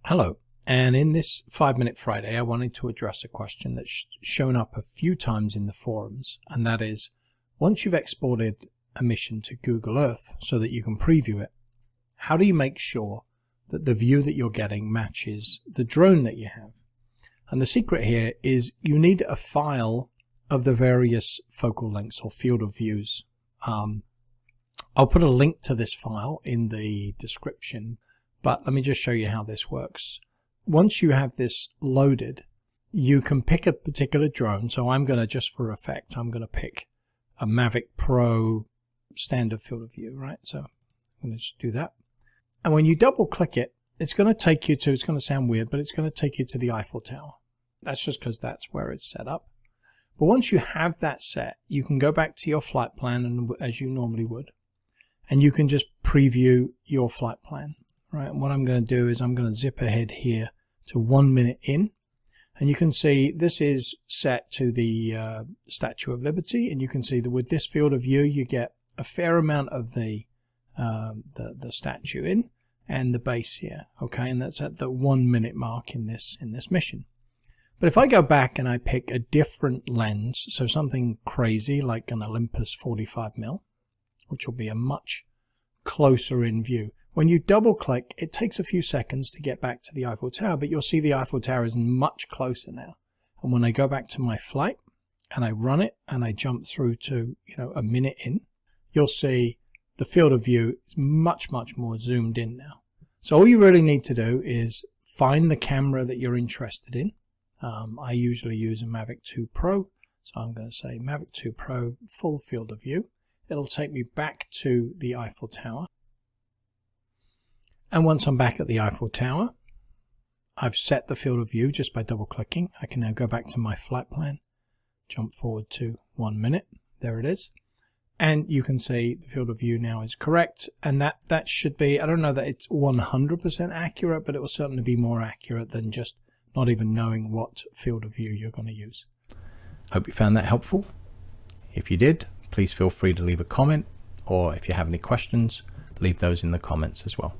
Hello, and in this 5-Minute Friday I wanted to address a question that's shown up a few times in the forums, and that is, once you've exported a mission to Google Earth so that you can preview it, how do you make sure that the view that you're getting matches the drone that you have? And the secret here is you need a file of the various focal lengths or field of views. I'll put a link to this file in the description, but let me just show you how this works. Once you have this loaded, you can pick a particular drone. So I'm going to, just for effect, I'm going to pick a Mavic Pro standard field of view, right? So I'm going to just do that. And when you double click it, it's going to take you to, it's going to sound weird, but it's going to take you to the Eiffel Tower. That's just because that's where it's set up. But once you have that set, you can go back to your flight plan, and as you normally would, and you can just preview your flight plan. Right, and what I'm going to do is I'm going to zip ahead here to 1 minute in, and you can see this is set to the Statue of Liberty, and you can see that with this field of view you get a fair amount of the statue in and the base here. Okay, and that's at the 1 minute mark in this mission. But if I go back and I pick a different lens, so something crazy like an Olympus 45mm, which will be a much closer in view. When you double click, it takes a few seconds to get back to the Eiffel Tower, but you'll see the Eiffel Tower is much closer now. And when I go back to my flight and I run it and I jump through to, a minute in, you'll see the field of view is much more zoomed in now. So all you really need to do is find the camera that you're interested in. I usually use a Mavic 2 Pro, so I'm going to say Mavic 2 Pro full field of view. It'll take me back to the Eiffel Tower. And once I'm back at the Eiffel Tower, I've set the field of view just by double clicking. I can now go back to my flight plan, jump forward to 1 minute. There it is. And you can see the field of view now is correct. And that should be, I don't know that it's 100% accurate, but it will certainly be more accurate than just not even knowing what field of view you're going to use. Hope you found that helpful. If you did, please feel free to leave a comment, or if you have any questions, leave those in the comments as well.